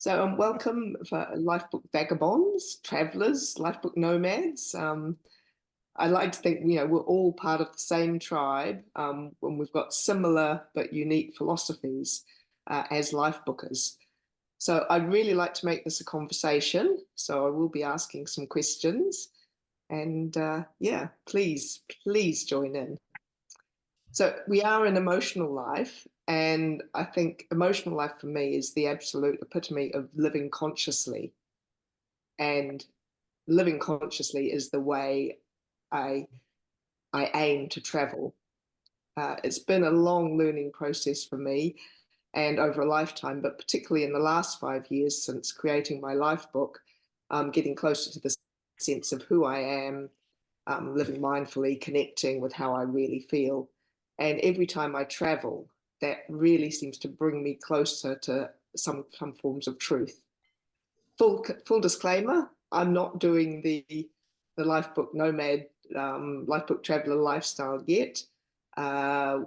Welcome for Lifebook Vagabonds, Travellers, Lifebook Nomads. I like to think, we're all part of the same tribe, and we've got similar but unique philosophies as lifebookers. So I'd really like to make this a conversation. So I will be asking some questions, and yeah, please join in. So we are an emotional life, and I think emotional life for me is the absolute epitome of living consciously. And living consciously is the way I aim to travel. It's been a long learning process for me and over a lifetime, but particularly in the last 5 years since creating my life book, getting closer to the sense of who I am, living mindfully, connecting with how I really feel. And every time I travel, that really seems to bring me closer to some forms of truth. Full disclaimer, I'm not doing the Lifebook Nomad, Lifebook Traveller lifestyle yet.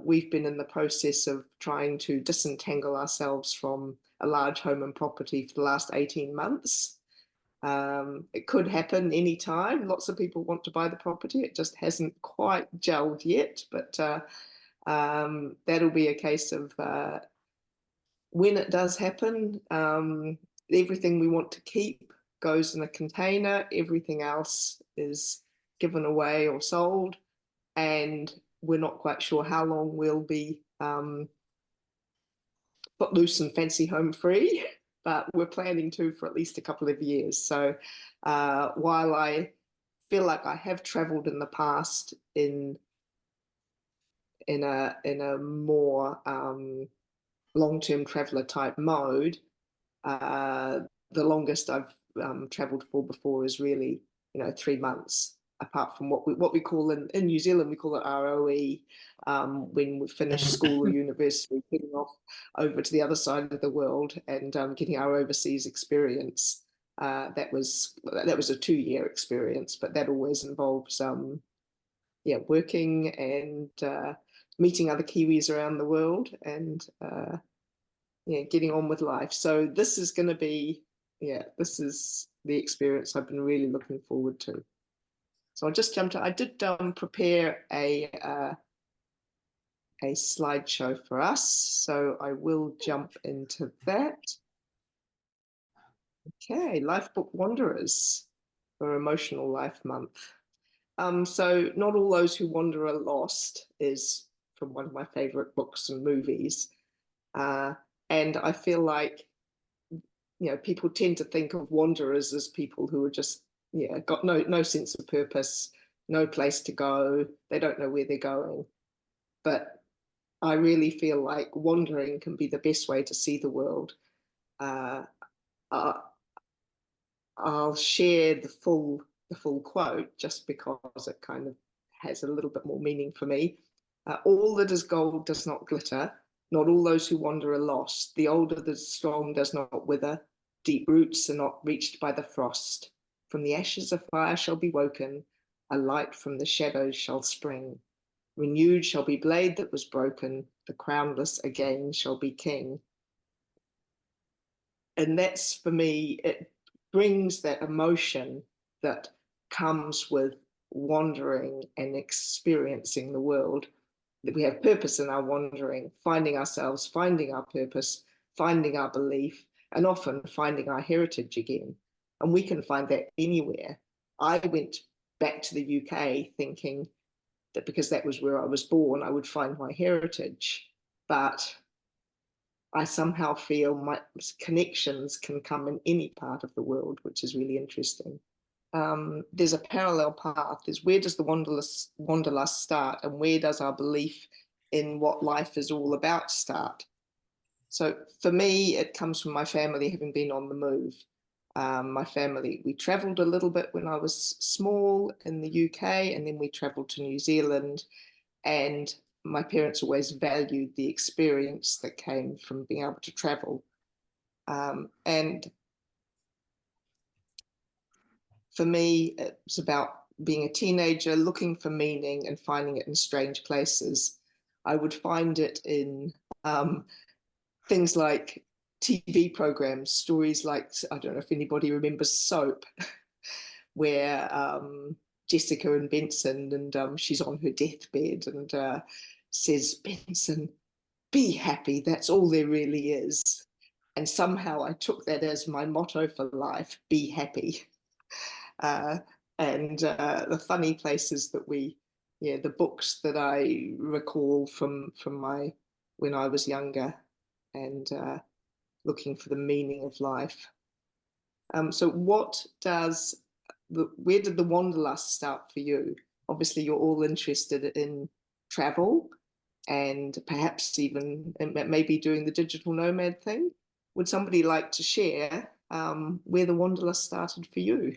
We've been in the process of trying to disentangle ourselves from a large home and property for the last 18 months. It could happen anytime. Lots of people want to buy the property. It just hasn't quite gelled yet, but that'll be a case of when it does happen, everything we want to keep goes in a container, everything else is given away or sold, and we're not quite sure how long we'll be put loose and fancy home free, but we're planning to for at least a couple of years. So while I feel like I have traveled in the past in a more long-term traveler type mode, the longest I've traveled for before is really 3 months, apart from what we call in New Zealand, we call it ROE, when we finish school or university, heading off over to the other side of the world and getting our overseas experience. That was a 2-year experience, but that always involves working and meeting other Kiwis around the world and getting on with life. So this is going to be, this is the experience I've been really looking forward to. So I'll just jump to, I did prepare a slideshow for us. So I will jump into that. Okay, Lifebook Wanderers for Emotional Life Month. So Not All Those Who Wander Are Lost is from one of my favorite books and movies. And I feel like, people tend to think of wanderers as people who are just, got no sense of purpose, no place to go. They don't know where they're going. But I really feel like wandering can be the best way to see the world. I'll share the full quote just because it kind of has a little bit more meaning for me. All that is gold does not glitter. Not all those who wander are lost. The older the strong does not wither. Deep roots are not reached by the frost. From the ashes of fire shall be woken. A light from the shadows shall spring. Renewed shall be blade that was broken. The crownless again shall be king. And that's, for me, it brings that emotion that comes with wandering and experiencing the world, that we have purpose in our wandering, finding ourselves, finding our purpose, finding our belief, and often finding our heritage again. And we can find that anywhere. I went back to the UK thinking that because that was where I was born, I would find my heritage. But I somehow feel my connections can come in any part of the world, which is really interesting. There's a parallel path. There's where does the wanderlust start, and where does our belief in what life is all about start? So for me, it comes from my family having been on the move. My family, we travelled a little bit when I was small in the UK, and then we travelled to New Zealand, and my parents always valued the experience that came from being able to travel. And for me, it's about being a teenager, looking for meaning and finding it in strange places. I would find it in things like TV programs, stories like, I don't know if anybody remembers Soap, where Jessica and Benson, and she's on her deathbed and says, Benson, be happy. That's all there really is. And somehow I took that as my motto for life, be happy. Uh, and the funny places that the books that I recall from my when I was younger, and looking for the meaning of life. So where did the wanderlust start for you? Obviously, you're all interested in travel and perhaps even maybe doing the digital nomad thing. Would somebody like to share where the wanderlust started for you?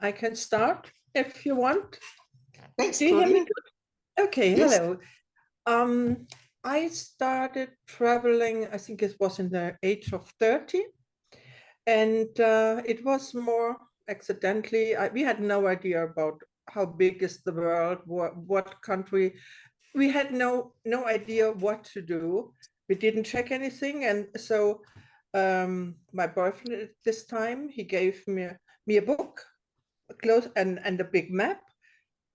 I can start if you want. Thanks, Do you hear me Claudia. good? Okay, Yes. hello. I started traveling, I think it was in the age of 30, and it was more accidentally. We had no idea about how big is the world, what country. We had no idea what to do. We didn't check anything, and so my boyfriend at this time, he gave me a book, close and a big map,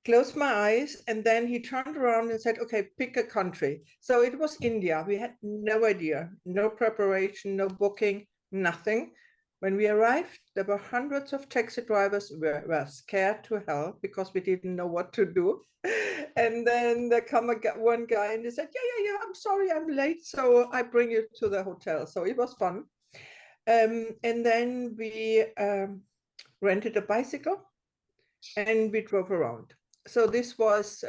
closed my eyes, and then he turned around and said, okay, pick a country. So it was India. We had no idea, no preparation, no booking, nothing. When we arrived, there were hundreds of taxi drivers. Were scared to hell because we didn't know what to do. And then there come one guy and he said, yeah, I'm sorry, I'm late. So I bring you to the hotel. So it was fun. And then we rented a bicycle and we drove around. So this was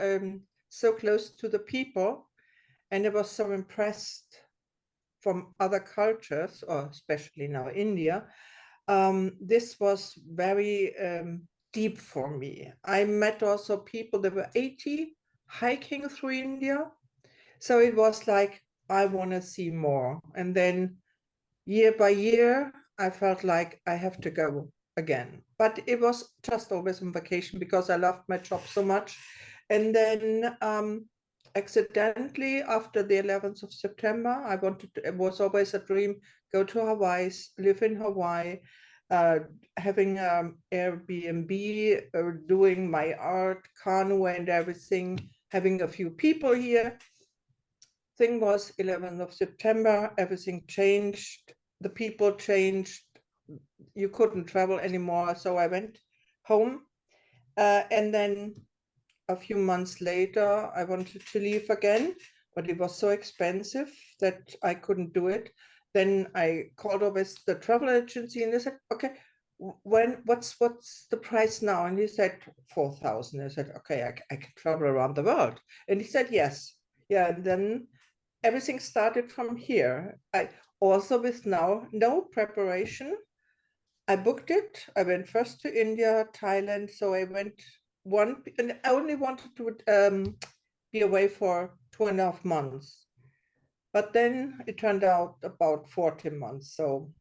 so close to the people, and I was so impressed from other cultures, or especially now India. This was very deep for me. I met also people that were 80 hiking through India. So it was like, I want to see more. And then year by year, I felt like I have to go again. But it was just always on vacation because I loved my job so much. And then accidentally, after the 11th of September, it was always a dream, go to Hawaii, live in Hawaii, having Airbnb, doing my art, canoe and everything, having a few people here. Thing was 11th of September, everything changed, the people changed, you couldn't travel anymore. So I went home, and then a few months later, I wanted to leave again, but it was so expensive that I couldn't do it. Then I called over the travel agency and they said, okay, what's the price now? And he said 4,000. I said, okay, I can travel around the world. And he said, yes. Yeah, and then everything started from here. I also, with now no preparation, I booked it. I went first to India, Thailand. So I went and I only wanted to be away for 2.5 months. But then it turned out about 14 months. So,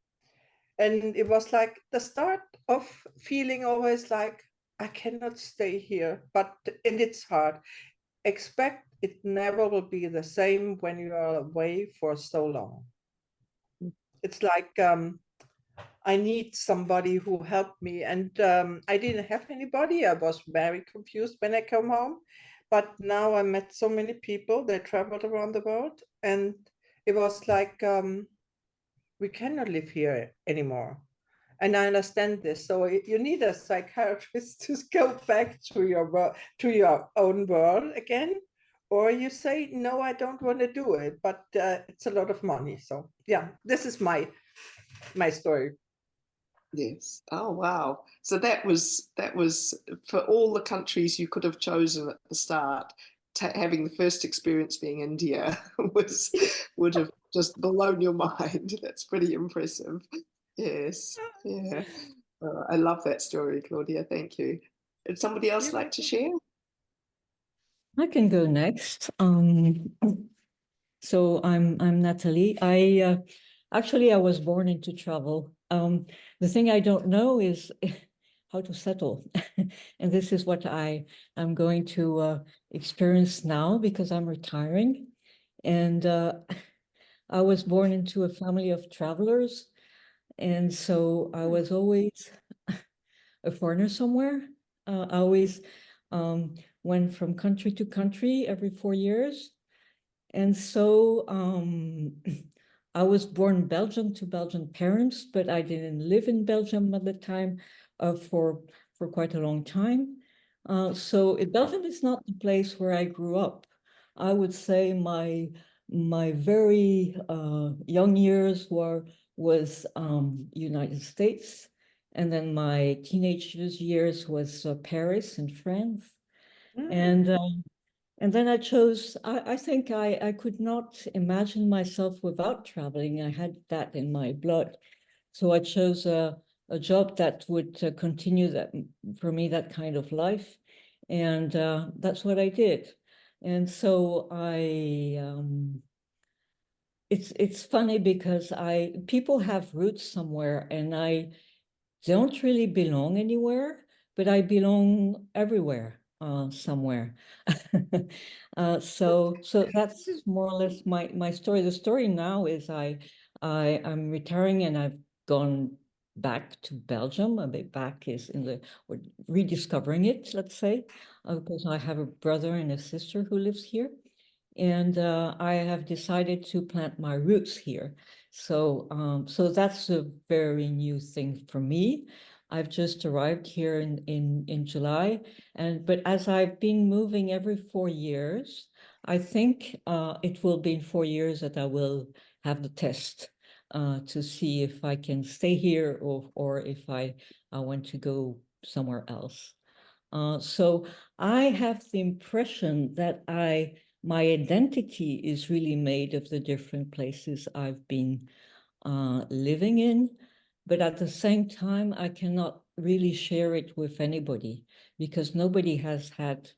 and it was like the start of feeling always like, I cannot stay here, and it's hard. Expect it never will be the same when you are away for so long. It's like I need somebody who helped me, and I didn't have anybody. I was very confused when I come home, but now I met so many people that traveled around the world, and it was like we cannot live here anymore. And I understand this. So you need a psychiatrist to go back to your own world again, or you say, no, I don't want to do it, but it's a lot of money. So yeah, this is my story. Yes. Oh, wow. So that was for all the countries you could have chosen at the start. Having the first experience being India would have just blown your mind. That's pretty impressive. Yes. Yeah. I love that story, Claudia. Thank you. Would somebody else like to share? I can go next. So I'm Natalie. Actually I was born into travel. The thing I don't know is how to settle, and this is what I'm going to experience now because I'm retiring, and I was born into a family of travelers, and so I was always a foreigner somewhere. I always went from country to country every 4 years. And so I was born Belgian to Belgian parents, but I didn't live in Belgium at the time for quite a long time. So Belgium is not the place where I grew up. I would say my very young years was United States, and then my teenage years was Paris in France, and and then I chose, I think I could not imagine myself without traveling. I had that in my blood. So I chose a job that would continue that for me, that kind of life. And that's what I did. And so it's funny because people have roots somewhere and I don't really belong anywhere, but I belong everywhere, somewhere. So that's more or less my story. The story now is I'm retiring and I've gone back to Belgium. A bit back is in the or rediscovering it, let's say, because I have a brother and a sister who lives here. And I have decided to plant my roots here. So that's a very new thing for me. I've just arrived here in July, but as I've been moving every 4 years, I think it will be in 4 years that I will have the test to see if I can stay here or if I want to go somewhere else. So I have the impression that my identity is really made of the different places I've been living in, but at the same time, I cannot really share it with anybody because nobody has had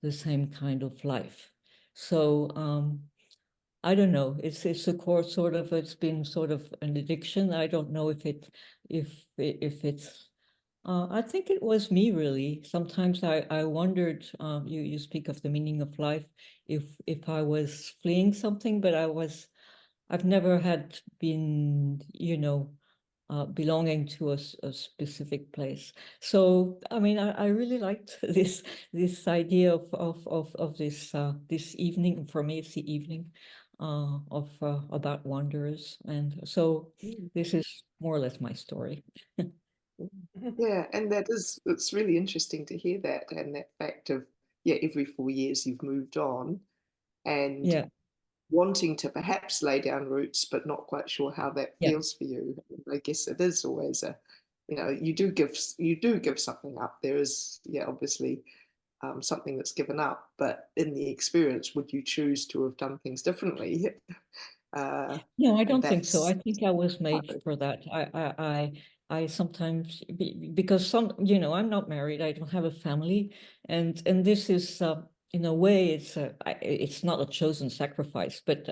the same kind of life. So I don't know. It's a core sort of it's been sort of an addiction. I don't know if it's I think it was me really. Sometimes I wondered, you speak of the meaning of life, if I was fleeing something, but I've never had been, belonging to a specific place. So, I mean, I really liked this idea of this evening. For me, it's the evening of about wanderers. And so this is more or less my story. Yeah, and it's really interesting to hear that and that fact of, yeah, every 4 years you've moved on and Yeah, wanting to perhaps lay down roots, but not quite sure how that yeah. feels for you. I guess it is always you do give something up. There is, yeah, obviously something that's given up, but in the experience, would you choose to have done things differently? No, I And don't think so. I that's think I was made part for that. I sometimes because I'm not married. I don't have a family, and this is in a way it's not a chosen sacrifice, but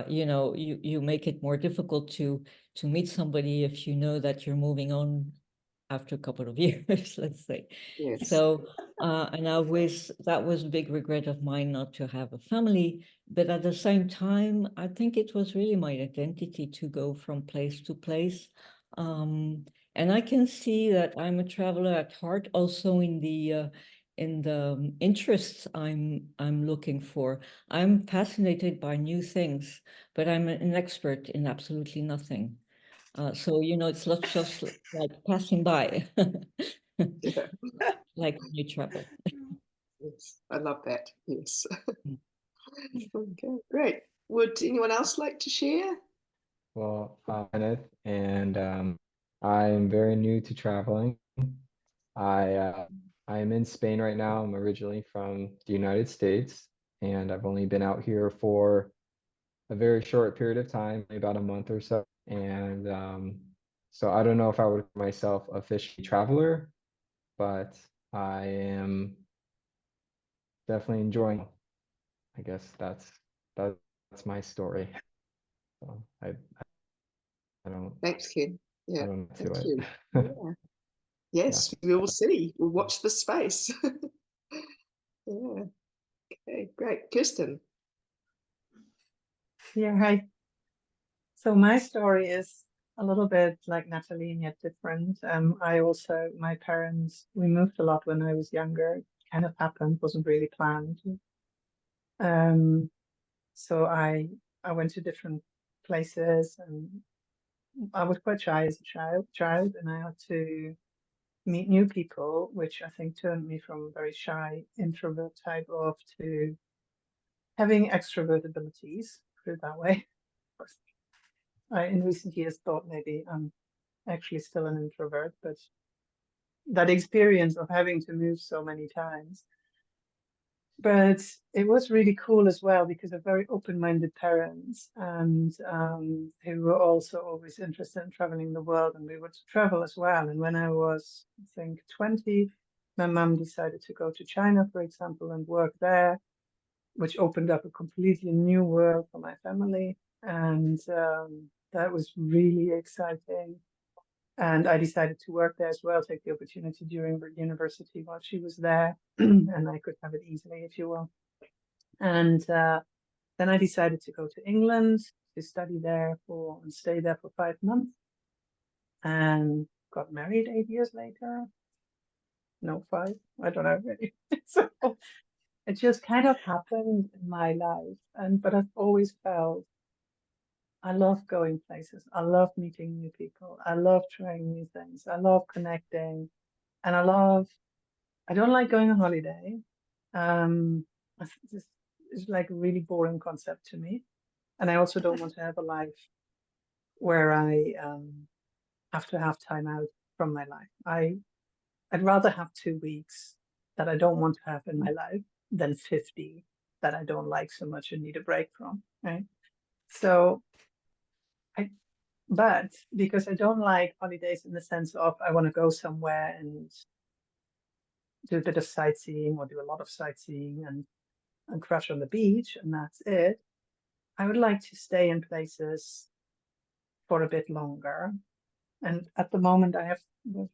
you make it more difficult to meet somebody if you know that you're moving on after a couple of years, let's say. yes, So, and that was a big regret of mine not to have a family. But at the same time, I think it was really my identity to go from place to place. And I can see that I'm a traveler at heart, also in the interests I'm looking for. I'm fascinated by new things, but I'm an expert in absolutely nothing. So, it's not just like passing by, yeah, like when you travel. yes, I love that. Yes. Okay, great. Would anyone else like to share? Well, Kenneth, and I'm very new to traveling. I I am in Spain right now. I'm originally from the United States, and I've only been out here for a very short period of time, maybe about a month or so. And so I don't know if I would call myself officially traveler, but I am definitely enjoying. I guess that's my story. So I don't Thanks, Ken. I Yeah, don't know thank to you. it. Yeah. Yeah. Yes, we will see. We'll watch the space. Yeah. Okay, great. Kirsten. Yeah, hi. So my story is a little bit like Natalie and yet different. My parents, we moved a lot when I was younger. It kind of happened, wasn't really planned. Um, so I went to different places, and I was quite shy as a child, and I had to meet new people, which I think turned me from a very shy introvert type of to having extrovert abilities, put it that way. Of course, I in recent years thought maybe I'm actually still an introvert, but that experience of having to move so many times. But it was really cool as well because of very open-minded parents, and who were also always interested in traveling the world, and we would travel as well. And when I was, I think, 20, my mum decided to go to China, for example, and work there, which opened up a completely new world for my family. And that was really exciting. And I decided to work there as well, take the opportunity during university while she was there, and I could have it easily, if you will. And then I decided to go to England to study there and stay there for 5 months, and got married 8 years later. No, 5, I don't know really. So it just kind of happened in my life, but I've always felt I love going places. I love meeting new people. I love trying new things. I love connecting. And I don't like going on holiday. This is like a really boring concept to me. And I also don't want to have a life where I have to have time out from my life. I'd rather have 2 weeks that I don't want to have in my life than 50 that I don't like so much and need a break from, right? So but because I don't like holidays in the sense of I want to go somewhere and do a bit of sightseeing or do a lot of sightseeing and crash on the beach and that's it. I would like to stay in places for a bit longer. And at the moment, I have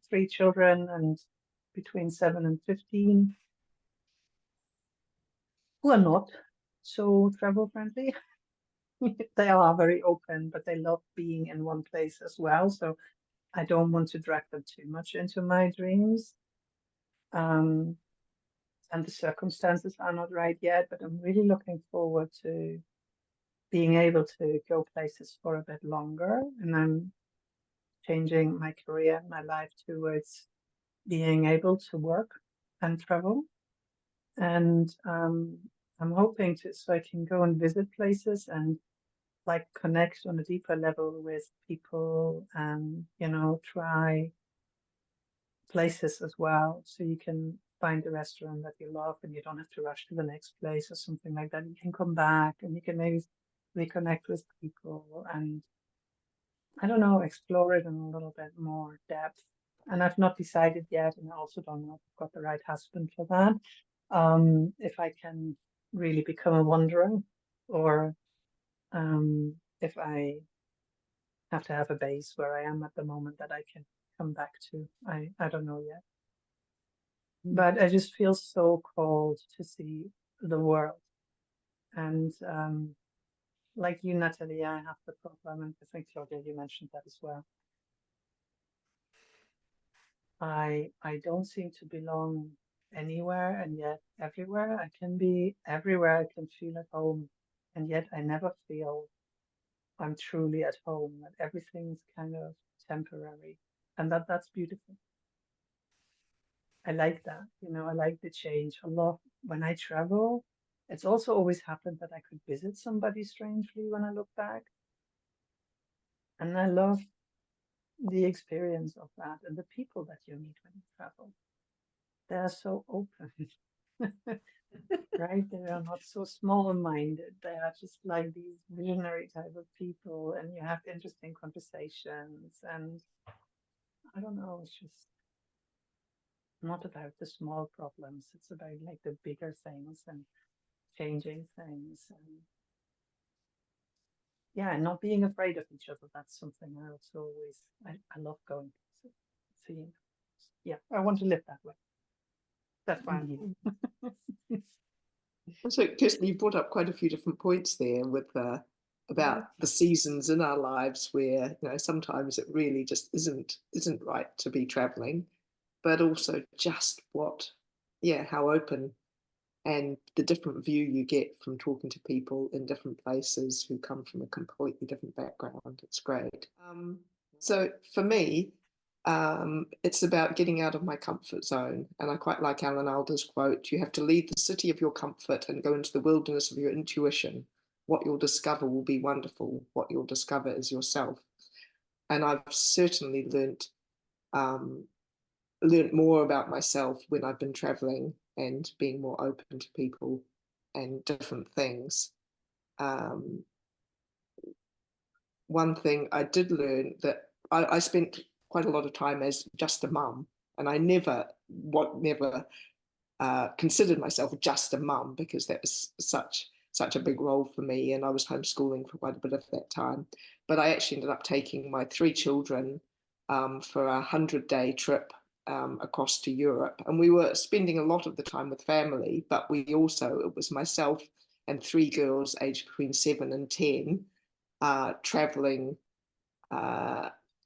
3 children and between 7 and 15 who are not so travel friendly. They are very open, but they love being in one place as well. So I don't want to drag them too much into my dreams. And the circumstances are not right yet, but I'm really looking forward to being able to go places for a bit longer. And I'm changing my career and my life towards being able to work and travel. And I'm hoping so I can go and visit places and like connect on a deeper level with people and, try places as well. So you can find a restaurant that you love and you don't have to rush to the next place or something like that. You can come back and you can maybe reconnect with people and I don't know, explore it in a little bit more depth. And I've not decided yet, and I also don't know if I've got the right husband for that. If I can really become a wanderer or if I have to have a base where I am at the moment that I can come back to. I don't know yet. But I just feel so called to see the world. And like you, Natalie, I have the problem, and I think Claudia, you mentioned that as well. I don't seem to belong anywhere, and yet everywhere I can be, everywhere I can feel at home, and yet I never feel I'm truly at home, that everything's kind of temporary, and that's beautiful. I like that, I like the change. I love when I travel. It's also always happened that I could visit somebody strangely when I look back. And I love the experience of that and the people that you meet when you travel. They're so open, right? They are not so small-minded. They are just like these visionary type of people, and you have interesting conversations. And I don't know, it's just not about the small problems. It's about like the bigger things and changing things. And yeah, and not being afraid of each other. That's something I also always, I love going to see. Yeah, I want to live that way. That's fine. So, Kirsten, you brought up quite a few different points there with about the seasons in our lives where, you know, sometimes it really just isn't right to be traveling, but also just how open and the different view you get from talking to people in different places who come from a completely different background. It's great. So for me, it's about getting out of my comfort zone. And I quite like Alan Alda's quote, you have to leave the city of your comfort and go into the wilderness of your intuition. What you'll discover will be wonderful. What you'll discover is yourself. And I've certainly learned more about myself when I've been traveling and being more open to people and different things. One thing I did learn that I spent quite a lot of time as just a mum, and I never considered myself just a mum because that was such a big role for me, and I was homeschooling for quite a bit of that time. But I actually ended up taking my 3 children for a 100-day trip across to Europe, and we were spending a lot of the time with family, but it was myself and 3 girls aged between 7 and 10 traveling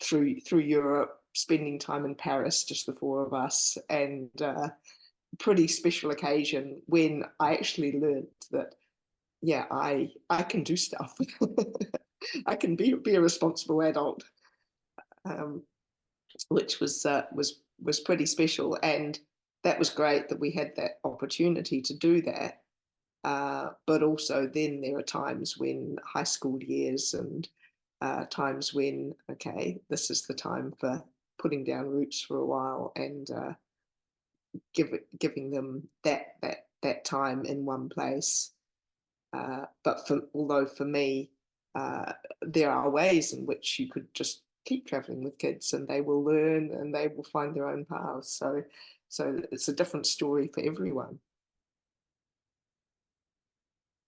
through Europe, spending time in Paris, just the 4 of us, and pretty special occasion when I actually learned that I can do stuff. I can be a responsible adult, which was pretty special, and that was great that we had that opportunity to do that. But also then there are times when high school years and times when, okay, this is the time for putting down roots for a while and giving them that time in one place. But although for me, there are ways in which you could just keep traveling with kids and they will learn and they will find their own paths. So it's a different story for everyone.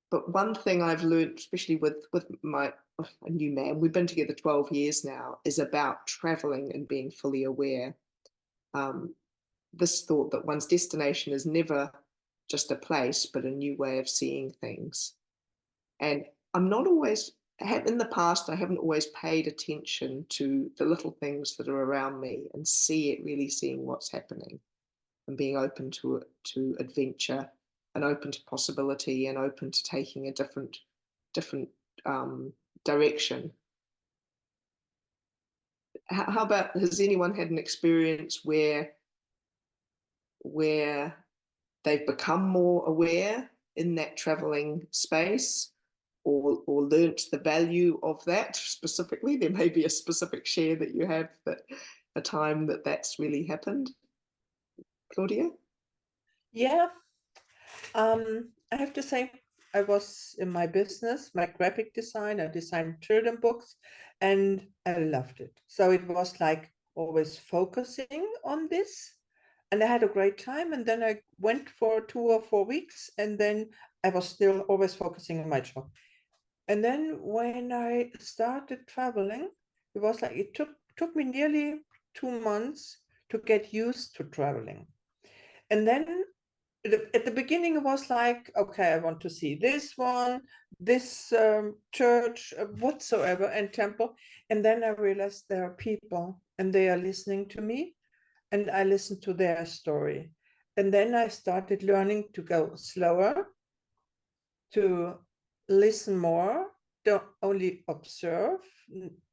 But one thing I've learned, especially with my a new man, we've been together 12 years now, is about traveling and being fully aware. This thought that one's destination is never just a place, but a new way of seeing things. And I'm not always, in the past, I haven't always paid attention to the little things that are around me and really seeing what's happening and being open to adventure and open to possibility and open to taking a different direction. How about, has anyone had an experience where they've become more aware in that traveling space, or learnt the value of that specifically? There may be a specific share that you have, that a time that's really happened. Claudia? Yeah, I have to say, I was in my business, my graphic design. I designed children books and I loved it. So it was like always focusing on this. And I had a great time. And then I went for 2 or 4 weeks and then I was still always focusing on my job. And then when I started traveling, it was like it took me nearly 2 months to get used to traveling. And then at the beginning it was like, okay, I want to see this one, this church, whatsoever, and temple. And then I realized there are people and they are listening to me and I listen to their story. And then I started learning to go slower, to listen more, don't only observe,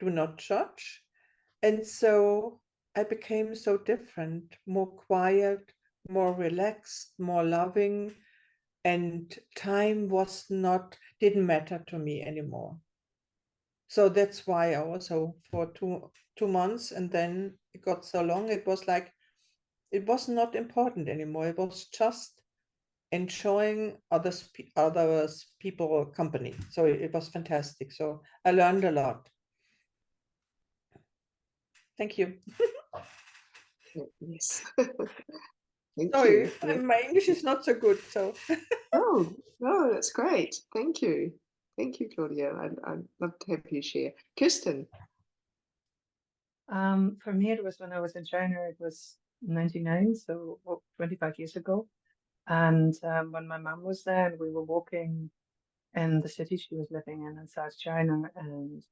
do not judge. And so I became so different, more quiet, more relaxed, more loving, and time didn't matter to me anymore. So that's why I also for two months, and then it got so long, it was like, it was not important anymore. It was just enjoying others people company. So it was fantastic. So I learned a lot. Thank you. Yes. Thank Sorry, you. my English is not so good. So Oh, no, that's great. Thank you. Thank you, Claudia. I'd love to have you share. Kirsten. For me, it was when I was in China. It was 99, so 25 years ago. And when my mom was there and we were walking in the city she was living in South China, and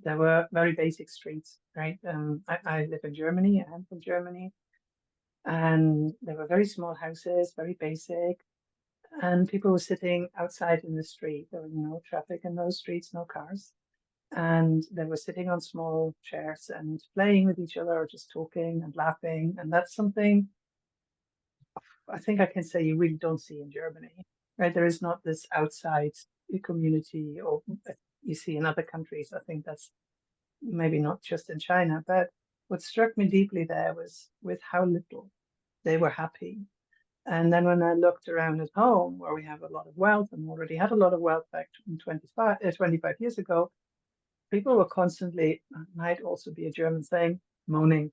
there were very basic streets, right? I live in Germany, I am from Germany, and there were very small houses, very basic, and people were sitting outside in the street. There was no traffic in those streets, no cars, and they were sitting on small chairs and playing with each other or just talking and laughing, and that's something I think I can say you really don't see in Germany, right? There is not this outside community or you see in other countries. I think that's maybe not just in China, but what struck me deeply there was with how little they were happy. And then when I looked around at home, where we have a lot of wealth and already had a lot of wealth back in 25 years ago, people were constantly, might also be a German saying, moaning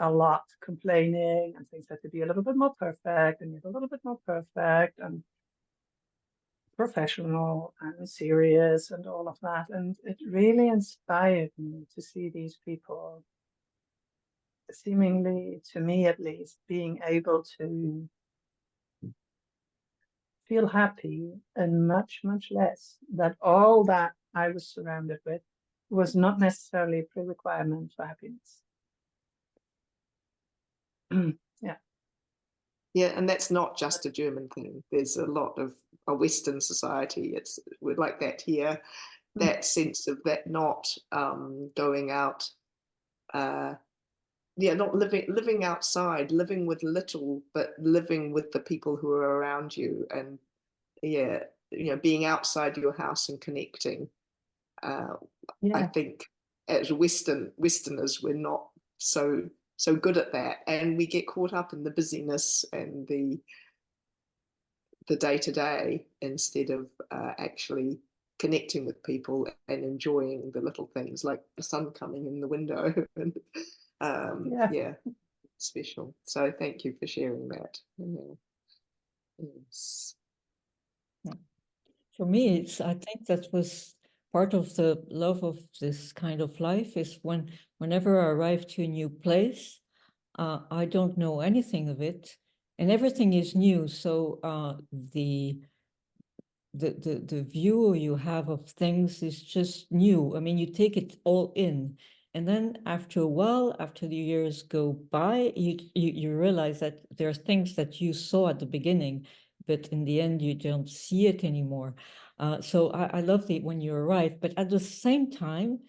a lot, complaining, and things had to be a little bit more perfect and yet a little bit more perfect and professional and serious and all of that. And it really inspired me to see these people, seemingly, to me at least, being able to feel happy and much, much less. That all that I was surrounded with was not necessarily a pre-requirement for happiness. Yeah. Yeah, and that's not just a German thing. There's a lot of a Western society. We're like that here. That sense of that not going out, not living outside, living with little, but living with the people who are around you, and being outside your house and connecting. I think as Westerners, we're not so good at that, and we get caught up in the busyness and the day-to-day instead of actually connecting with people and enjoying the little things like the sun coming in the window. And special. So thank you for sharing that. Yes. For me, I think that was part of the love of this kind of life is whenever I arrive to a new place, I don't know anything of it, and everything is new. So the view you have of things is just new. I mean, you take it all in, and then after a while, after the years go by, you realize that there are things that you saw at the beginning, but in the end, you don't see it anymore. So I love when you arrive, but at the same time,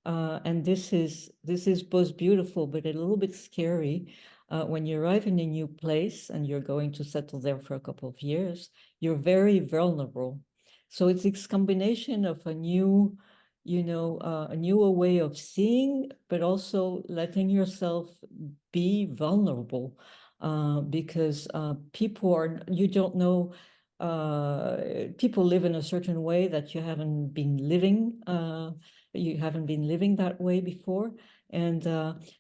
and this is both beautiful but a little bit scary. When you arrive in a new place and you're going to settle there for a couple of years, you're very vulnerable. So it's this combination of a new, a newer way of seeing, but also letting yourself be vulnerable, because you don't know, people live in a certain way that you haven't been living that way before. And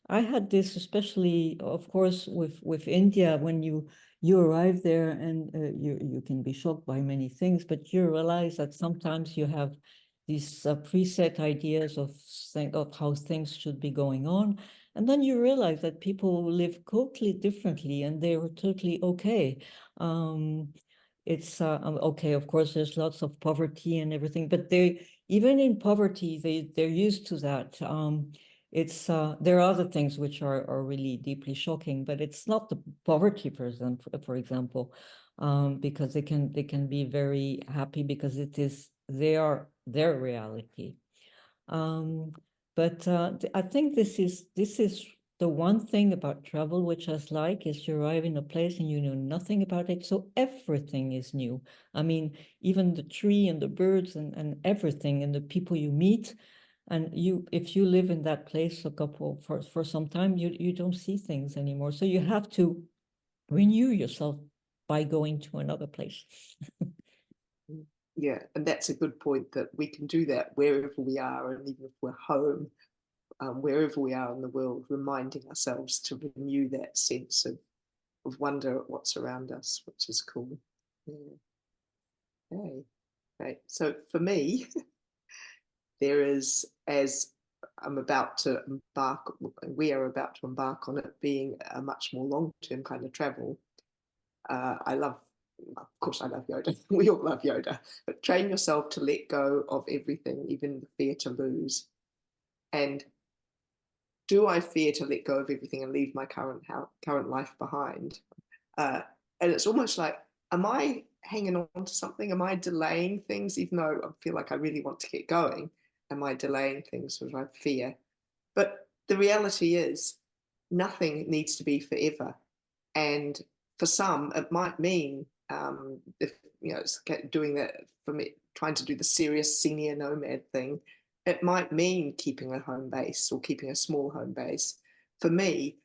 I had this especially, of course, with India, when you arrive there and you can be shocked by many things, but you realize that sometimes you have these preset ideas of how things should be going on. And then you realize that people live totally differently and they're totally okay. It's okay, of course, there's lots of poverty and everything, but even in poverty, they're used to that. There are other things which are really deeply shocking, but it's not the poverty, for example, because they can be very happy because they are their reality. But I think this is the one thing about travel which I like, is you arrive in a place and you know nothing about it, so everything is new. I mean, even the tree and the birds and everything and the people you meet. And if you live in that place for some time, you don't see things anymore. So you have to renew yourself by going to another place. Yeah, and that's a good point, that we can do that wherever we are, and even if we're home, wherever we are in the world, reminding ourselves to renew that sense of wonder at what's around us, which is cool. Yeah. Okay. Great. So for me, there is, as we are about to embark on it being a much more long-term kind of travel. I love of course I love Yoda, we all love Yoda, but train yourself to let go of everything, even the fear to lose. And do I fear to let go of everything and leave my current life behind? And it's almost like, am I hanging on to something? Am I delaying things, even though I feel like I really want to get going? Am I delaying things because I fear? But the reality is, nothing needs to be forever. And for some, it might mean, if it's doing that for me, trying to do the serious senior nomad thing, it might mean keeping a home base or keeping a small home base. For me,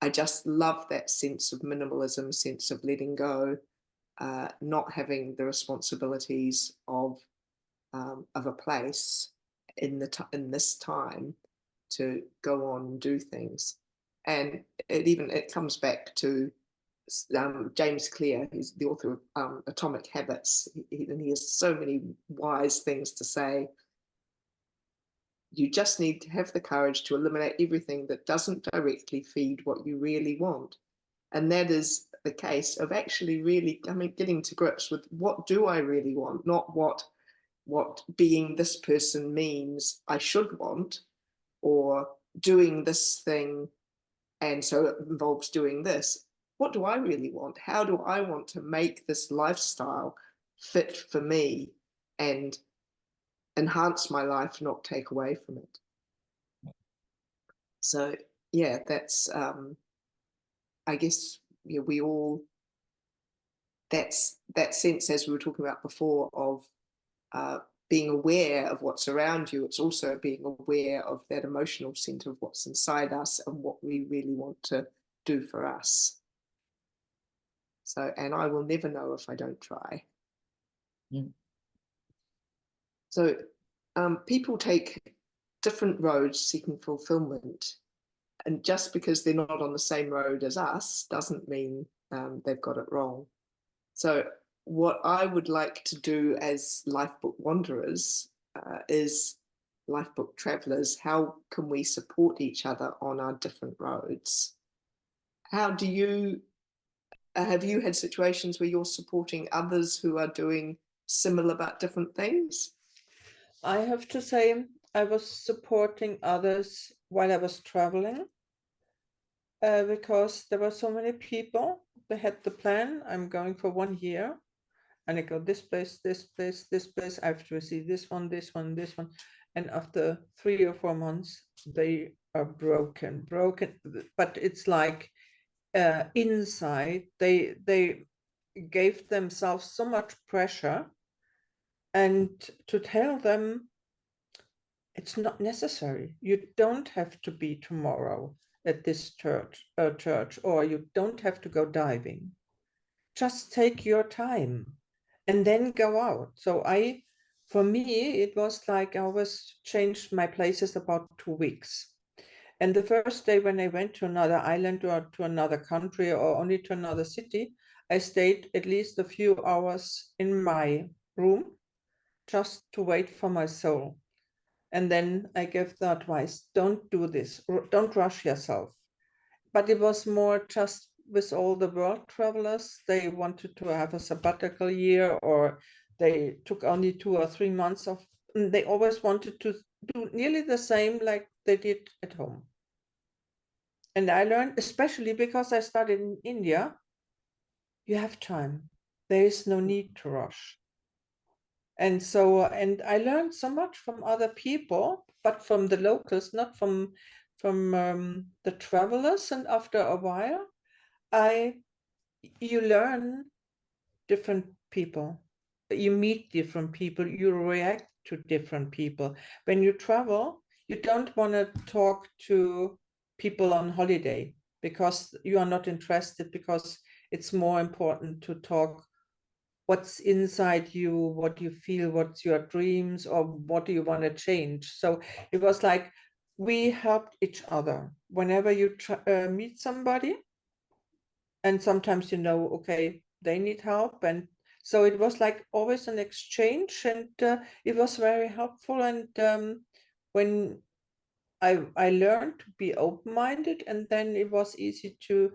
I just love that sense of minimalism, sense of letting go, not having the responsibilities of a place in this time to go on and do things. And it comes back to James Clear, who's the author of Atomic Habits, and he has so many wise things to say. You just need to have the courage to eliminate everything that doesn't directly feed what you really want. And that is the case of actually really getting to grips with, what do I really want, not what being this person means I should want, or doing this thing and so it involves doing this. What do I really want? How do I want to make this lifestyle fit for me and enhance my life, not take away from it? So yeah, that's I guess we all, that's that sense, as we were talking about before, of being aware of what's around you. It's also being aware of that emotional center of what's inside us and what we really want to do for us. So, and I will never know if I don't try. Mm. So people take different roads seeking fulfillment, and just because they're not on the same road as us doesn't mean they've got it wrong. So what I would like to do as Lifebook wanderers is Lifebook travelers, how can we support each other on our different roads? How do you, have you had situations where you're supporting others who are doing similar but different things? I have to say, I was supporting others while I was traveling because there were so many people. They had the plan, I'm going for 1 year, and I go this place, this place, this place. I have to see this one, this one, this one. And after 3 or 4 months, they are broken. But it's like inside, they gave themselves so much pressure, and to tell them it's not necessary. You don't have to be tomorrow at this church, or you don't have to go diving. Just take your time and then go out. So for me, it was like I always changed my places about 2 weeks. And the first day when I went to another island or to another country or only to another city, I stayed at least a few hours in my room just to wait for my soul. And then I gave the advice, don't do this, don't rush yourself. But it was more just with all the world travelers, they wanted to have a sabbatical year, or they took only 2 or 3 months of, they always wanted to do nearly the same like they did at home. And I learned, especially because I studied in India, you have time. There is no need to rush. And so, and I learned so much from other people, but from the locals, not from the travelers. And after a while, you learn different people, you meet different people, you react to different people. When you travel, you don't want to talk to people on holiday because you are not interested, because it's more important to talk what's inside you, what you feel, what's your dreams, or what do you want to change. So it was like we helped each other whenever you meet somebody, and sometimes okay, they need help, and so it was like always an exchange, and it was very helpful. And when I learned to be open-minded, and then it was easy to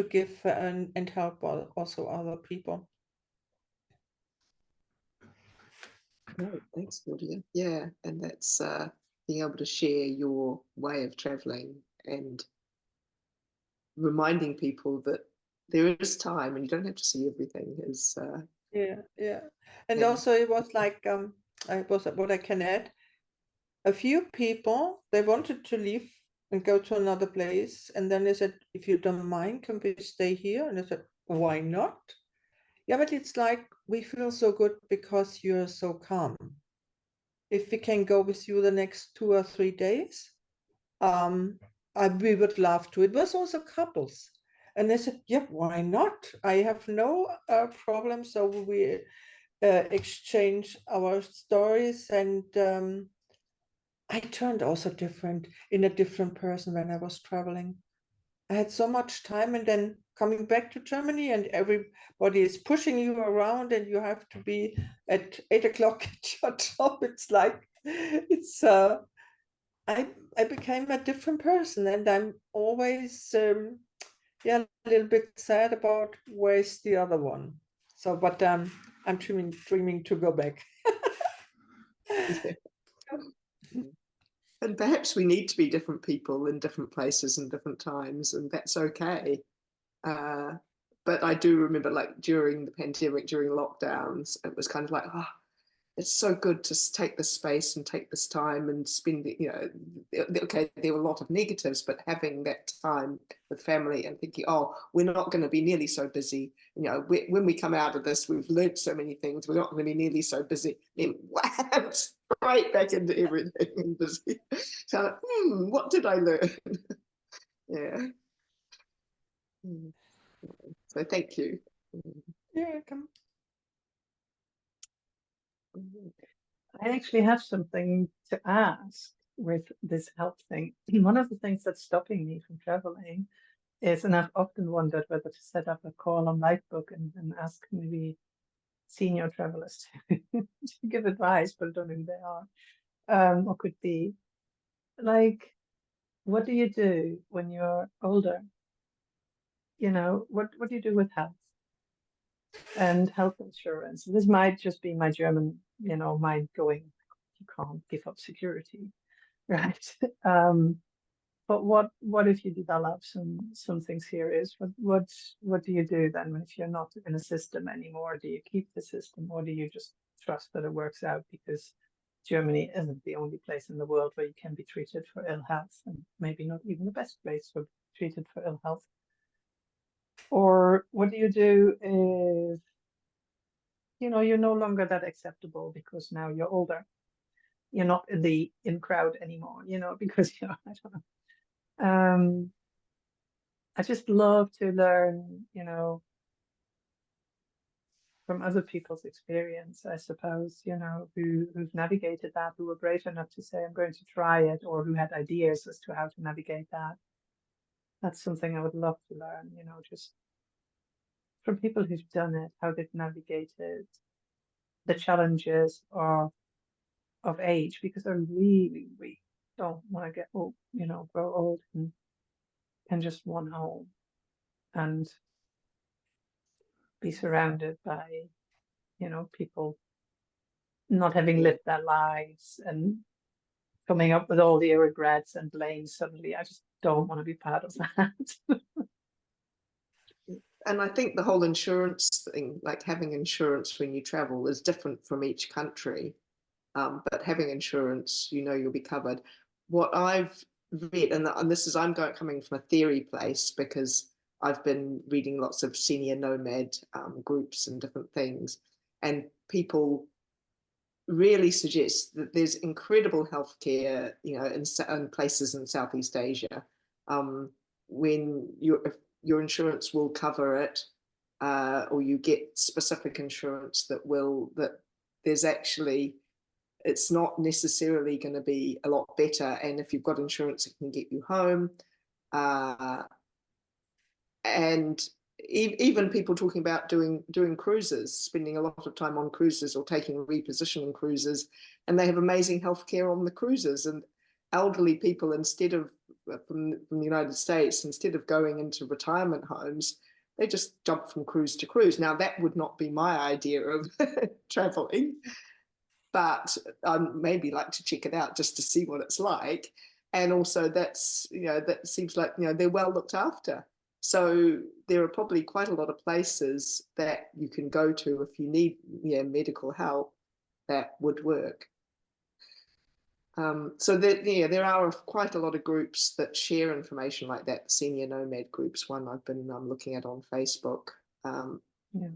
give and help also other people. Great, thanks, Claudia. Yeah, and that's being able to share your way of traveling and reminding people that there is time and you don't have to see everything is Yeah. And and also it was like what I can add, a few people, they wanted to leave and go to another place, and then they said, if you don't mind, can we stay here? And I said, why not? Yeah, but it's like we feel so good because you're so calm. If we can go with you the next 2 or 3 days, we would love to. It was also couples, and they said, yeah, why not? I have no problem. So we exchange our stories, and I turned also different, in a different person when I was traveling. I had so much time, and then coming back to Germany, and everybody is pushing you around, and you have to be at 8 o'clock at your job. It's like, it's I became a different person, and I'm always yeah, a little bit sad about where's the other one. So, but I'm dreaming to go back. yeah. And perhaps we need to be different people in different places and different times, and that's okay. But I do remember, like during the pandemic, during lockdowns, it was kind of like, oh, it's so good to take this space and take this time and spend it, you know, okay, there were a lot of negatives, but having that time with family and thinking, oh, we're not going to be nearly so busy. You know, when we come out of this, we've learned so many things. We're not going to be nearly so busy. Then wow, right back into everything and busy. So, what did I learn? Yeah. So thank you. You're welcome. I actually have something to ask with this health thing. One of the things that's stopping me from traveling is, and I've often wondered whether to set up a call on Lifebook and ask maybe senior travelers to give advice, but I don't know who they are. Or could be like, what do you do when you're older? You know, what do you do with health and health insurance? This might just be my German, mind going, you can't give up security, right? But what if you develop something serious? What do you do then if you're not in a system anymore? Do you keep the system, or do you just trust that it works out, because Germany isn't the only place in the world where you can be treated for ill health, and maybe not even the best place for treated for ill health? Or what do you do if you're no longer that acceptable because now you're older? You're not in the in crowd anymore, because I don't know. I just love to learn, from other people's experience, I suppose, who've navigated that, who were brave enough to say, I'm going to try it, or who had ideas as to how to navigate that. That's something I would love to learn, just from people who've done it, how they've navigated the challenges of age, because I really, really don't want to get old, grow old and just want home and be surrounded by, people not having lived their lives and coming up with all the regrets and blames suddenly. I just don't want to be part of that. And I think the whole insurance thing, like having insurance when you travel, is different from each country. But having insurance, you'll be covered. What I've read, and this is coming from a theory place, because I've been reading lots of senior nomad groups and different things, and people really suggest that there's incredible healthcare, in places in Southeast Asia, when your insurance will cover it, or you get specific insurance that there's actually, it's not necessarily going to be a lot better. And if you've got insurance, it can get you home. And even people talking about doing cruises, spending a lot of time on cruises or taking repositioning cruises, and they have amazing healthcare on the cruises. And elderly people, instead of from the United States, instead of going into retirement homes, they just jump from cruise to cruise. Now, that would not be my idea of traveling, but maybe like to check it out just to see what it's like. And also that's, that seems like, they're well looked after. So there are probably quite a lot of places that you can go to if you need medical help that would work. So there are quite a lot of groups that share information like that. Senior Nomad Groups, one I've been looking at on Facebook. Yeah.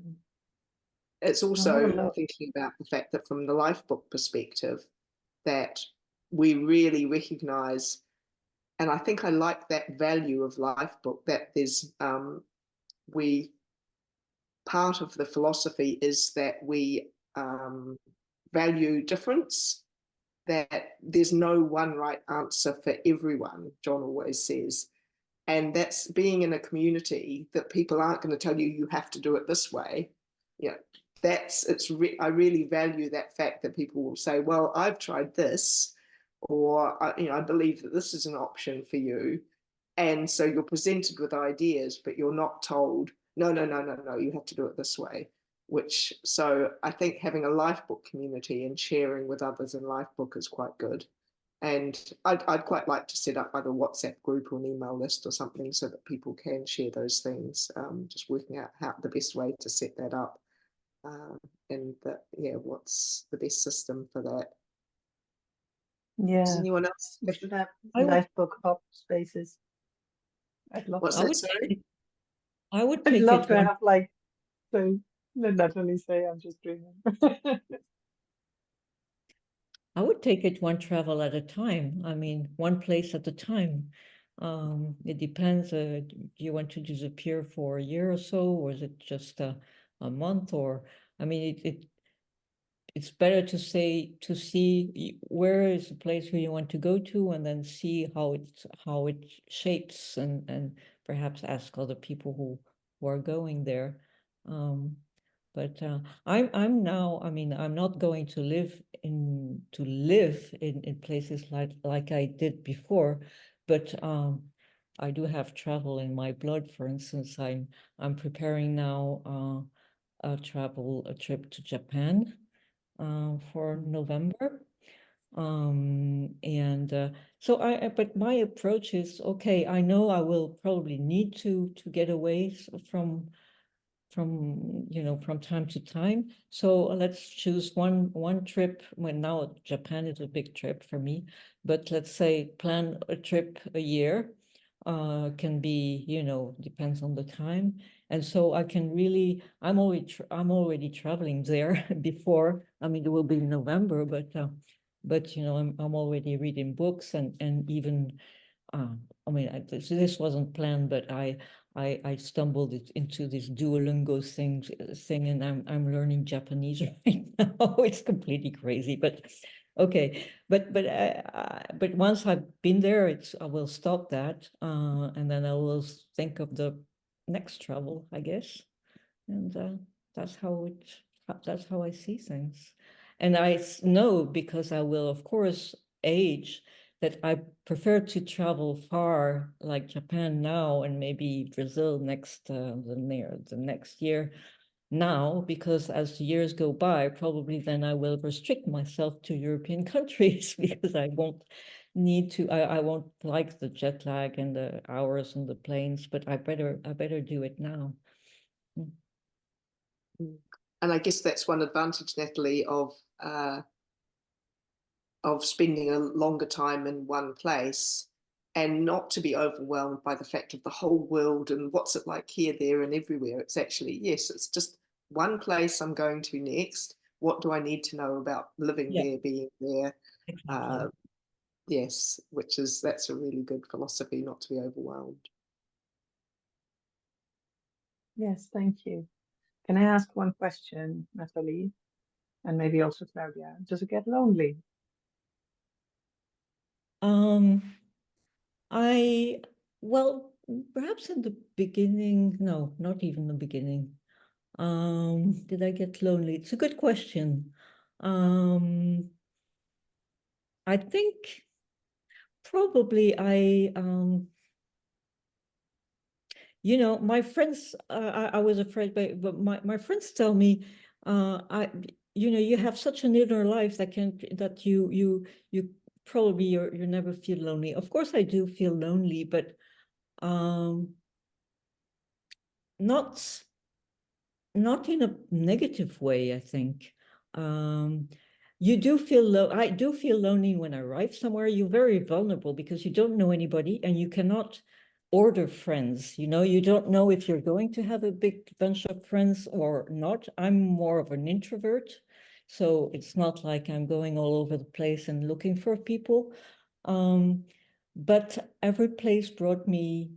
It's also thinking about the fact that from the Lifebook perspective, that we really recognize, and I think I like that value of Lifebook, that there's part of the philosophy is that we value difference, that there's no one right answer for everyone, John always says. And that's being in a community that people aren't going to tell you you have to do it this way. I really value that fact that people will say, well, I've tried this, or I believe that this is an option for you. And so you're presented with ideas, but you're not told, no, you have to do it this way. So I think having a Lifebook community and sharing with others in Lifebook is quite good. And I'd quite like to set up either a WhatsApp group or an email list or something so that people can share those things, just working out how the best way to set that up. And what's the best system for that? Yeah. Does anyone else? We should have Lifebook hub spaces. I'd love What's that. that, sorry? I would I'd take love it to one, have so let Natalie say I'm just dreaming. I would take it one travel at a time. I mean, one place at a time. It depends. Do you want to disappear for a year or so, or is it just a month? Or I mean, it's better to see where is the place where you want to go to, and then see how it shapes, and perhaps ask other people who are going there. But I'm now, I mean, I'm not going to live in places like I did before, but I do have travel in my blood. For instance, I'm preparing now a trip to Japan for November. But my approach is, okay, I know I will probably need to get away from time to time. So let's choose one trip. Well, now Japan is a big trip for me, but let's say plan a trip a year. Can be, depends on the time. And so I can really, I'm already traveling there before. I mean, it will be November, but I'm already reading books and even I mean, this wasn't planned, but I stumbled into this Duolingo thing, and I'm learning Japanese right now. It's completely crazy, but okay. But once I've been there, I will stop that, and then I will think of the next travel, I guess, and that's how I see things, and I know, because I will, of course, age, that I prefer to travel far, like Japan now, and maybe Brazil the next year now, because as the years go by, probably then I will restrict myself to European countries because I won't need to. I won't like the jet lag and the hours on the planes, but I better do it now. And I guess that's one advantage, Natalie, of spending a longer time in one place and not to be overwhelmed by the fact of the whole world and what's it like here, there, and everywhere. It's actually, yes, it's just one place I'm going to next. What do I need to know about living there, being there? Exactly. Yes, that's a really good philosophy, not to be overwhelmed. Yes, thank you. Can I ask one question, Natalie? And maybe also Claudia. Does it get lonely? Well, perhaps in the beginning, no, not even the beginning. Did I get lonely? It's a good question. I think probably my friends, I was afraid, but my friends tell me, you have such an inner life that you probably you never feel lonely. Of course, I do feel lonely, but not in a negative way, I think. You do feel I do feel lonely when I arrive somewhere. You're very vulnerable because you don't know anybody and you cannot order friends. You don't know if you're going to have a big bunch of friends or not. I'm more of an introvert, so it's not like I'm going all over the place and looking for people. But every place brought me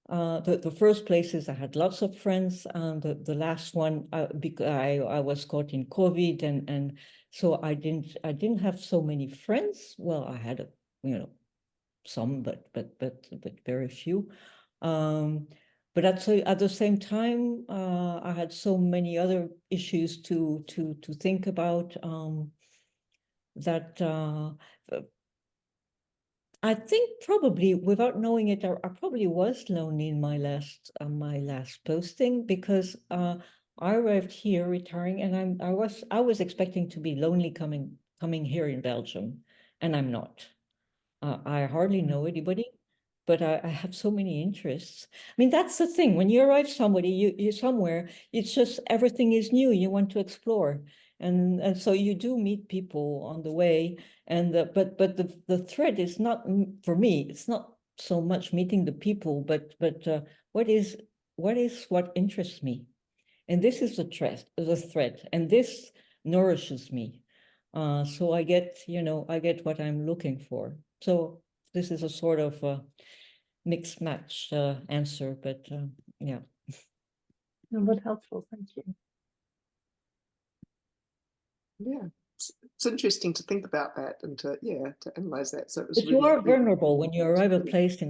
the first places I had lots of friends, and the last one because I was caught in COVID, and so I didn't have so many friends. Well, I had some, but very few. But at the same time, I had so many other issues to think about, that I think probably without knowing it, I probably was lonely in my last posting, because I arrived here retiring, and I was expecting to be lonely coming here in Belgium, and I'm not. I hardly know anybody, but I have so many interests. I mean, that's the thing. When you arrive you somewhere, it's just everything is new. You want to explore, and so you do meet people on the way. And but the thread is not, for me. It's not so much meeting the people, but what what interests me, and this is the thread, and this nourishes me. So I get what I'm looking for. So this is a sort of mixed match answer, but yeah. No, but helpful, thank you. Yeah, it's interesting to think about that and to analyze that. So it was But you really, are really vulnerable when you arrive in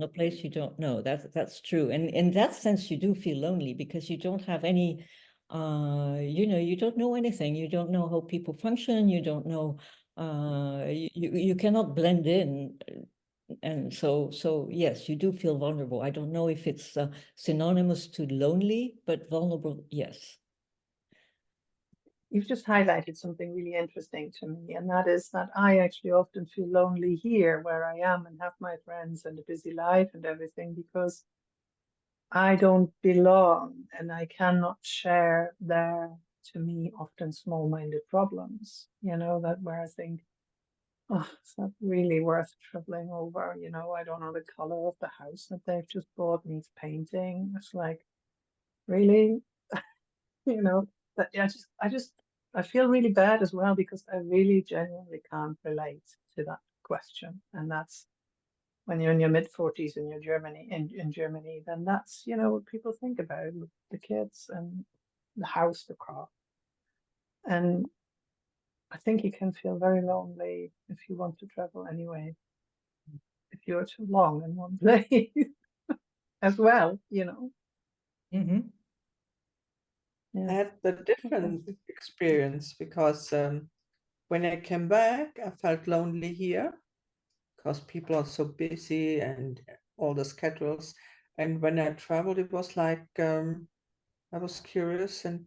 a place you don't know. That's true. And in that sense, you do feel lonely because you don't have any, you don't know anything. You don't know how people function. You don't know, you cannot blend in. And so yes, you do feel vulnerable. I don't know if it's synonymous to lonely, but vulnerable, yes. You've just highlighted something really interesting to me, and that is that I actually often feel lonely here where I am and have my friends and a busy life and everything, because I don't belong and I cannot share their, to me, often small-minded problems, that where I think, oh, it's not really worth troubling over, I don't know the color of the house that they've just bought needs painting. It's like, really? But I feel really bad as well, because I really genuinely can't relate to that question. And that's when you're in your mid-40s in Germany, then that's, what people think about, the kids and the house, the car. And I think you can feel very lonely if you want to travel anyway, if you're too long in one place as well, Mm-hmm. Yeah. I had the different experience because when I came back, I felt lonely here because people are so busy and all the schedules. And when I traveled, it was like I was curious, and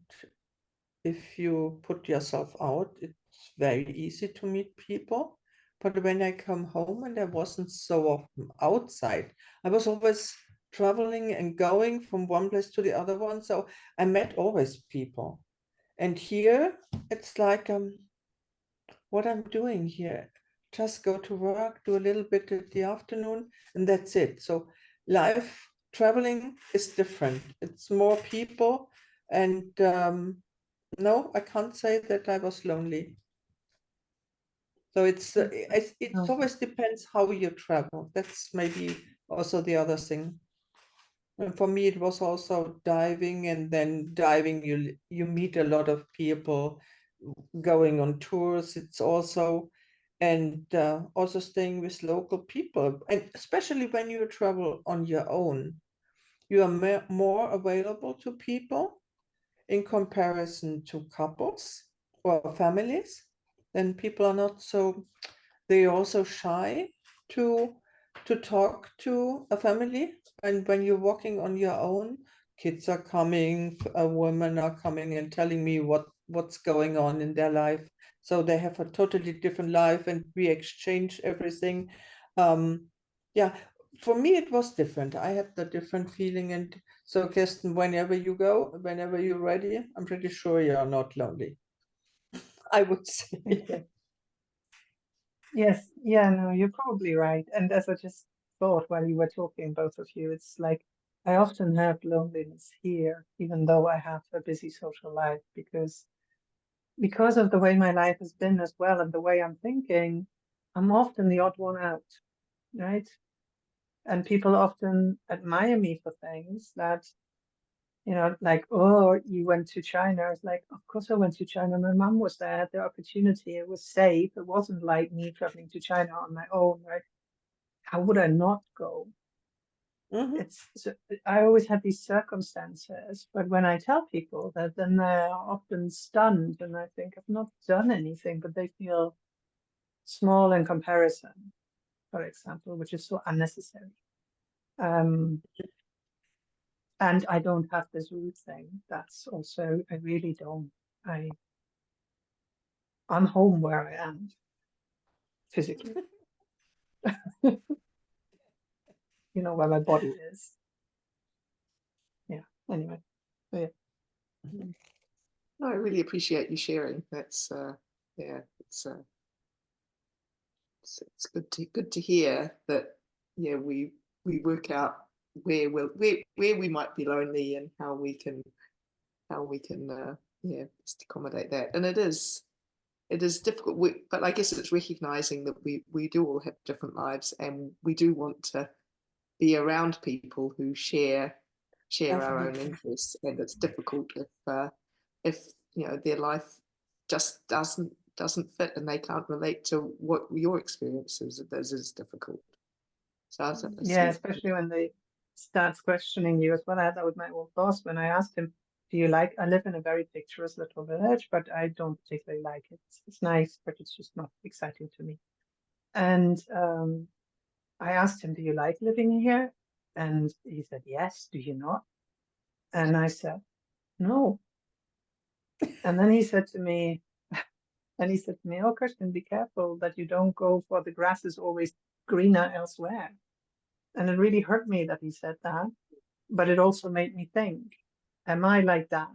if you put yourself out, it's very easy to meet people. But when I come home and I wasn't so often outside, I was always traveling and going from one place to the other one. So I met always people. And here it's like what I'm doing here. Just go to work, do a little bit in the afternoon, and that's it. So life traveling is different. It's more people, and no, I can't say that I was lonely. So it always depends how you travel. That's maybe also the other thing. And for me, it was also diving, and then diving, you meet a lot of people going on tours. It's also, and also staying with local people, and especially when you travel on your own, you are more available to people in comparison to couples or families. Then people are not so, they're also shy to talk to a family. And when you're walking on your own, kids are coming, women are coming and telling me what's going on in their life. So they have a totally different life, and we exchange everything. Yeah, for me it was different. I had the different feeling, and so Kirsten, whenever you go, whenever you're ready, I'm pretty sure you're not lonely. I would say. Thank you. Yes, yeah, no, you're probably right. And as I just thought while you were talking, both of you, it's like I often have loneliness here, even though I have a busy social life, because of the way my life has been as well, and the way I'm thinking, I'm often the odd one out, right? And people often admire me for things that, like, oh, you went to China. It's like, of course I went to China. My mum was there, had the opportunity. It was safe. It wasn't like me traveling to China on my own, right? How would I not go? Mhm. I always have these circumstances, but when I tell people that, then they're often stunned, and I think I've not done anything, but they feel small in comparison, for example, which is so unnecessary. And I don't have this root thing. That's also, I really don't. I'm home where I am physically, where my body is. Yeah. Anyway, so yeah. No, I really appreciate you sharing. That's yeah, it's good to hear that. Yeah, we work out where we might be lonely and how we can yeah, just accommodate that. And it is difficult, but I guess it's recognizing that we do all have different lives, and we do want to be around people who share our own Definitely. interests, and it's difficult if their life just doesn't fit and they can't relate to what your experience is. It is difficult. So I Yeah, see. especially when they start questioning you as well. I had that with my old boss when I asked him, do you like, I live in a very picturesque little village, but I don't particularly like it. It's nice, but it's just not exciting to me. And I asked him, do you like living here? And he said, yes, do you not? And I said, no. And then he said to me, oh, Kirsten, be careful that you don't go for the grass is always greener elsewhere. And it really hurt me that he said that. But it also made me think, am I like that?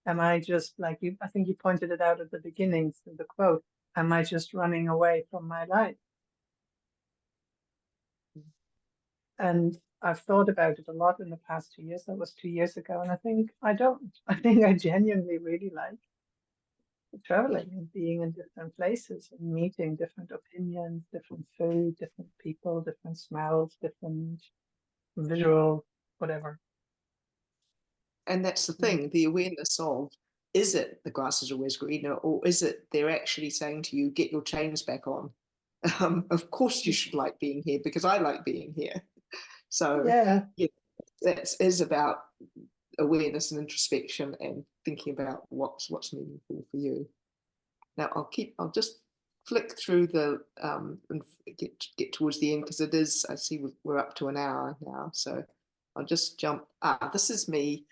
Am I just like you? I think you pointed it out at the beginning through the quote. Am I just running away from my life? And I've thought about it a lot in the past 2 years. That was 2 years ago. And I think I don't. I think I genuinely really like traveling and being in different places and meeting different opinions, different food, different people, different smells, different visual, whatever. And that's the thing, the awareness of, is it the grass is always greener, or is it they're actually saying to you, get your chains back on? Of course you should like being here because I like being here. So Yeah. that is about awareness and introspection and thinking about what's meaningful for you. Now I'll just flick through the and get towards the end, because it is, I see we're up to an hour now, so I'll just jump. This is me.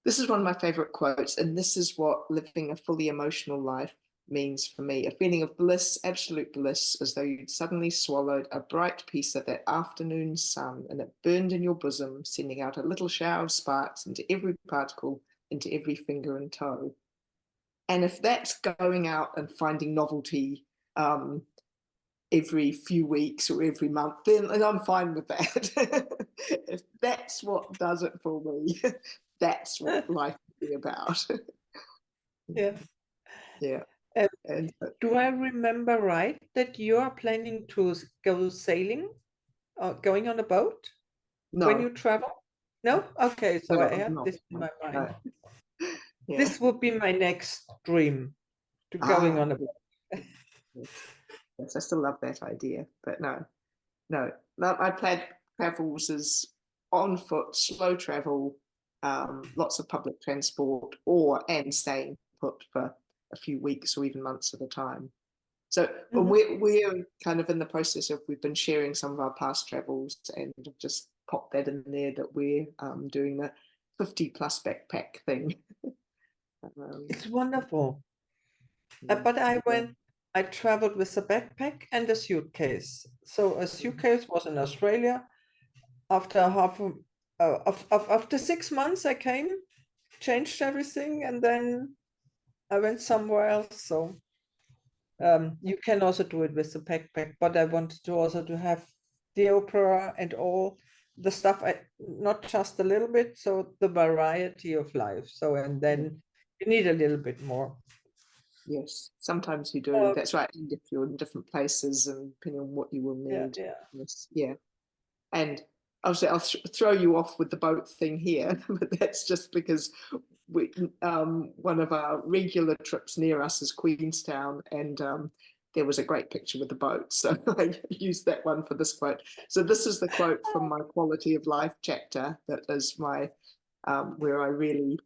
This is one of my favorite quotes, and this is what living a fully emotional life means for me. A feeling of bliss, absolute bliss, as though you'd suddenly swallowed a bright piece of that afternoon sun, and it burned in your bosom, sending out a little shower of sparks into every particle, into every finger and toe. And if that's going out and finding novelty every few weeks or every month, then I'm fine with that. If that's what does it for me, that's what life is about. Yeah. Yeah. And Do I remember right that you are planning to go sailing or going on a boat when you no, travel? No? Okay, so I have no, this in my mind. no. Yeah. This would be my next dream, to going on a boat. Yes, I still love that idea, but no. I planned travels as on foot, slow travel, lots of public transport, and staying put for a few weeks or even months at a time. So we're kind of in the process of, we've been sharing some of our past travels, and just pop that in there that we're doing that. 50+ backpack thing. It's wonderful. Yeah. But I traveled with a backpack and a suitcase. So a suitcase was in Australia. After after 6 months, I came, changed everything, and then I went somewhere else. So you can also do it with the backpack, but I wanted to also to have the opera and all the stuff, not just a little bit, so the variety of life. So, and then you need a little bit more. Yes, sometimes you do. That's right. And if you're in different places and depending on what you will need. Yeah. Yes, yeah. And I'll throw you off with the boat thing here, but that's just because one of our regular trips near us is Queenstown, and there was a great picture with the boat, so I used that one for this quote. So this is the quote from my quality of life chapter. That is my where I really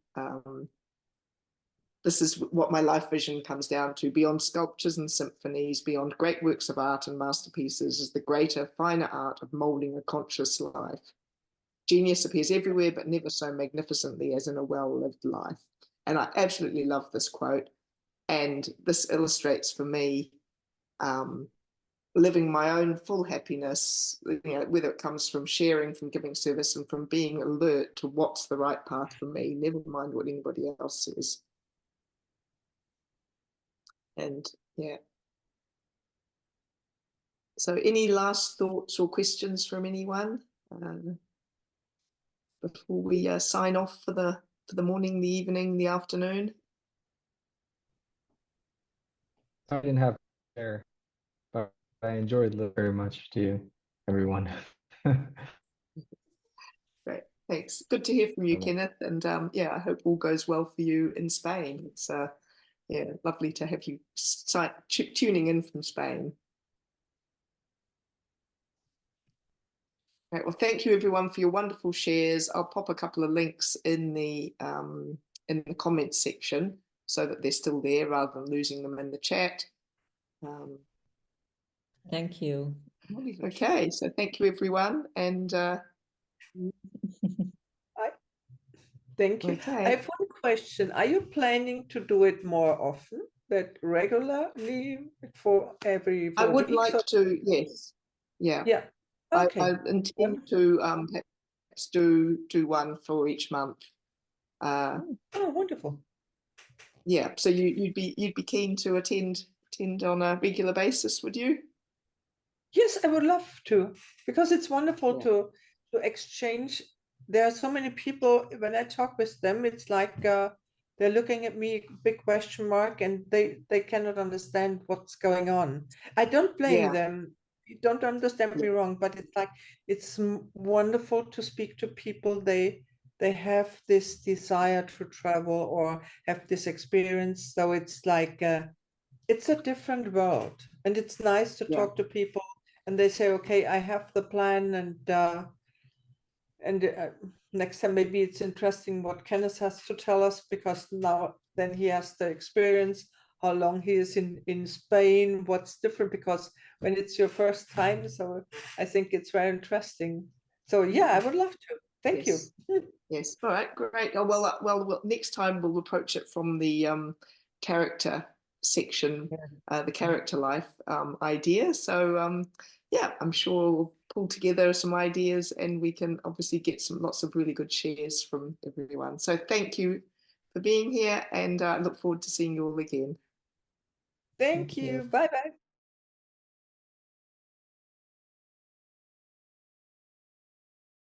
this is what my life vision comes down to. Beyond sculptures and symphonies, beyond great works of art and masterpieces, is the greater, finer art of moulding a conscious life. Genius appears everywhere, but never so magnificently as in a well-lived life. And I absolutely love this quote. And this illustrates for me living my own full happiness, whether it comes from sharing, from giving service, and from being alert to what's the right path for me, never mind what anybody else says. And yeah. So any last thoughts or questions from anyone before we sign off for the morning, the evening, the afternoon? I didn't have there, but I enjoyed listening very much to you, everyone. Great, thanks. Good to hear from you, Kenneth. And yeah, I hope all goes well for you in Spain. It's yeah, lovely to have you tuning in from Spain. Right, well, thank you everyone for your wonderful shares. I'll pop a couple of links in the comments section so that they're still there rather than losing them in the chat. Thank you. Okay, so thank you everyone, and thank you. Okay. I have one question. Are you planning to do it more often, that regularly for every 4 I would weeks? like to, yes. Yeah. Yeah. Okay. I intend to perhaps do one for each month. Oh, wonderful. Yeah. So you'd be keen to attend on a regular basis, would you? Yes, I would love to, because it's wonderful to exchange. There are so many people, when I talk with them, it's like they're looking at me, big question mark, and they cannot understand what's going on. I don't blame them. Don't understand me wrong, but it's like it's wonderful to speak to people. They have this desire to travel or have this experience. So it's like it's a different world, and it's nice to talk to people. And they say, okay, I have the plan, and next time maybe it's interesting what Kenneth has to tell us, because now then he has the experience, how long he is in Spain, what's different, because when it's your first time. So I think it's very interesting. So yeah, I would love to. Thank you. Yes. All right. Great. Oh, well, next time we'll approach it from the character section, the character life idea. So yeah, I'm sure we'll pull together some ideas, and we can obviously get lots of really good shares from everyone. So thank you for being here, and I look forward to seeing you all again. Thank you. Bye bye.